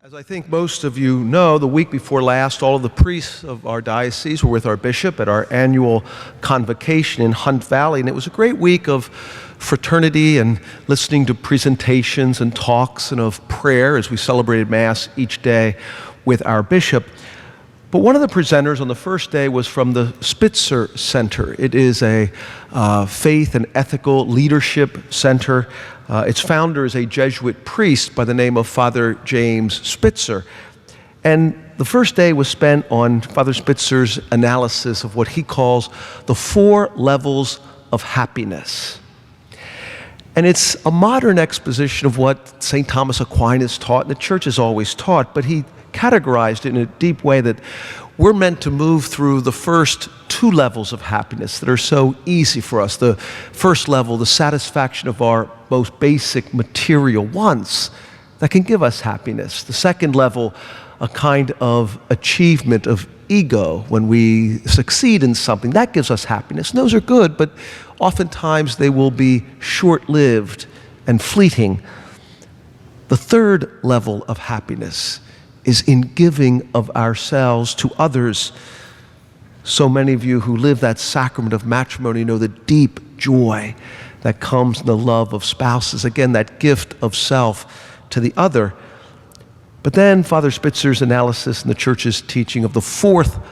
As I think most of you know, the week before last, all of the priests of our diocese were with our bishop at our annual convocation in Hunt Valley, and it was a great week of fraternity and listening to presentations and talks and of prayer as we celebrated Mass each day with our bishop. But one of the presenters on the first day was from the Spitzer Center. It is a faith and ethical leadership center. Its founder is a Jesuit priest by the name of Father James Spitzer. And the first day was spent on Father Spitzer's analysis of what he calls the 4 levels of happiness. And it's a modern exposition of what St. Thomas Aquinas taught and the Church has always taught, but he categorized it in a deep way that we're meant to move through the first 2 levels of happiness that are so easy for us. The first level, the satisfaction of our most basic material wants that can give us happiness. The second level, a kind of achievement of ego when we succeed in something, that gives us happiness. And those are good, but oftentimes they will be short-lived and fleeting. The third level of happiness is in giving of ourselves to others. So many of you who live that sacrament of matrimony know the deep joy that comes in the love of spouses. Again, that gift of self to the other. But then Father Spitzer's analysis and the Church's teaching of the 4th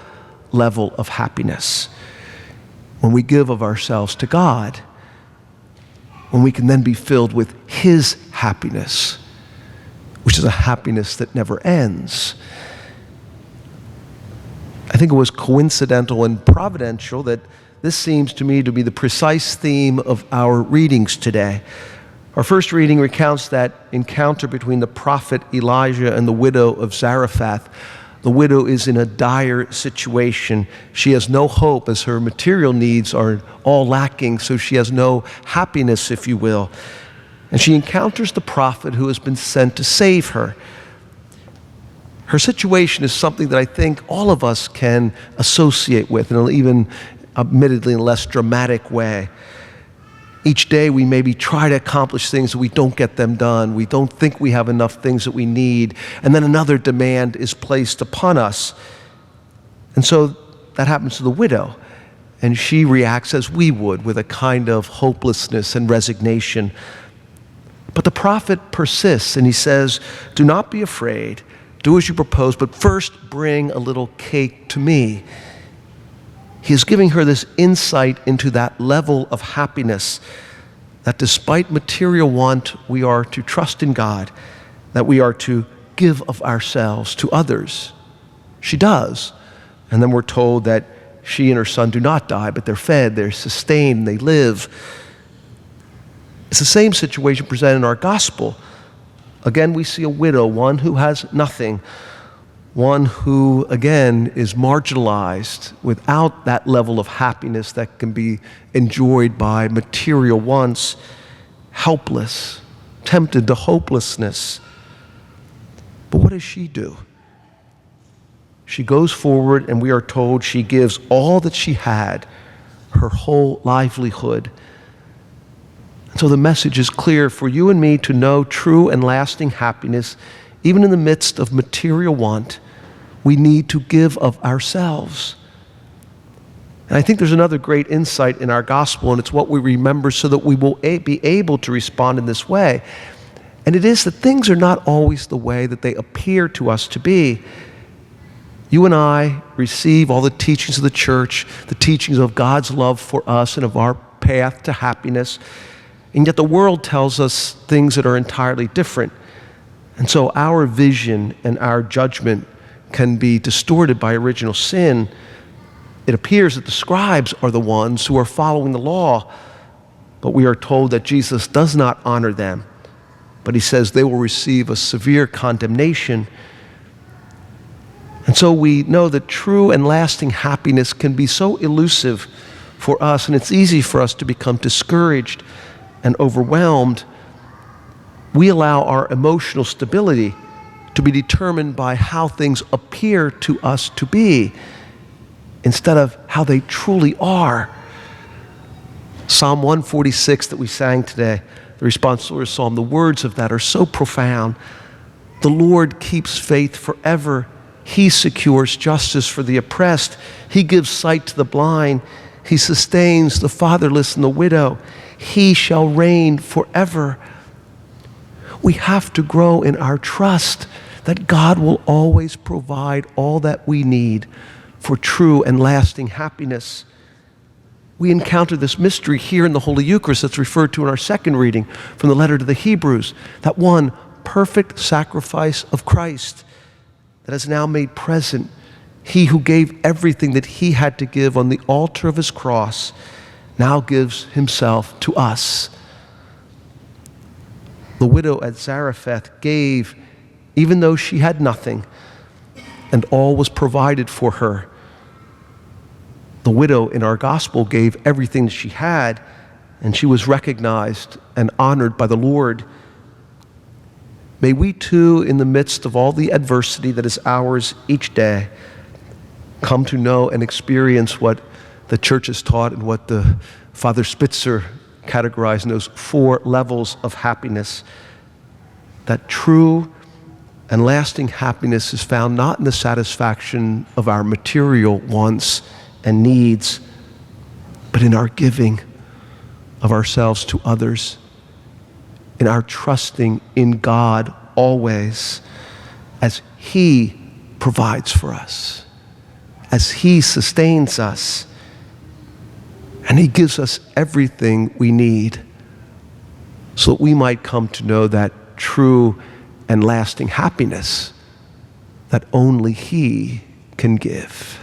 level of happiness, when we give of ourselves to God, when we can then be filled with His happiness, which is a happiness that never ends. I think it was coincidental and providential that this seems to me to be the precise theme of our readings today. Our first reading recounts that encounter between the prophet Elijah and the widow of Zarephath. The widow is in a dire situation. She has no hope as her material needs are all lacking, so she has no happiness, if you will. And she encounters the prophet who has been sent to save her. Her situation is something that I think all of us can associate with in an even admittedly less dramatic way. Each day we maybe try to accomplish things and we don't get them done. We don't think we have enough things that we need. And then another demand is placed upon us. And so that happens to the widow. And she reacts as we would, with a kind of hopelessness and resignation. But the prophet persists and he says, "Do not be afraid. Do as you propose, but first bring a little cake to me." He is giving her this insight into that level of happiness that despite material want, we are to trust in God, that we are to give of ourselves to others. She does. And then we're told that she and her son do not die, but they're fed, they're sustained, they live. It's the same situation presented in our gospel. Again, we see a widow, one who has nothing, one who, again, is marginalized without that level of happiness that can be enjoyed by material wants, helpless, tempted to hopelessness. But what does she do? She goes forward, and we are told she gives all that she had, her whole livelihood. So the message is clear for you and me to know true and lasting happiness. Even in the midst of material want, we need to give of ourselves. And I think there's another great insight in our gospel, and it's what we remember so that we will be able to respond in this way. And it is that things are not always the way that they appear to us to be. You and I receive all the teachings of the Church, the teachings of God's love for us and of our path to happiness. And yet the world tells us things that are entirely different. And so our vision and our judgment can be distorted by original sin. It appears that the scribes are the ones who are following the law, but we are told that Jesus does not honor them. But he says they will receive a severe condemnation. And so we know that true and lasting happiness can be so elusive for us, and it's easy for us to become discouraged and overwhelmed. We allow our emotional stability to be determined by how things appear to us to be instead of how they truly are. Psalm 146 that we sang today, the responsorial psalm, the words of that are so profound. The Lord keeps faith forever. He secures justice for the oppressed. He gives sight to the blind. He sustains the fatherless and the widow. He shall reign forever. We have to grow in our trust that God will always provide all that we need for true and lasting happiness. We encounter this mystery here in the Holy Eucharist that's referred to in our second reading from the letter to the Hebrews, that one perfect sacrifice of Christ that is now made present. He who gave everything that he had to give on the altar of his cross now gives himself to us. The widow at Zarephath gave even though she had nothing, and all was provided for her. The widow in our gospel gave everything that she had, and she was recognized and honored by the Lord. May we too, in the midst of all the adversity that is ours each day, come to know and experience what the church has taught and what the Father Spitzer categorized in those 4 levels of happiness. That true and lasting happiness is found not in the satisfaction of our material wants and needs, but in our giving of ourselves to others, in our trusting in God always as He provides for us, as He sustains us, and He gives us everything we need so that we might come to know that true and lasting happiness that only He can give.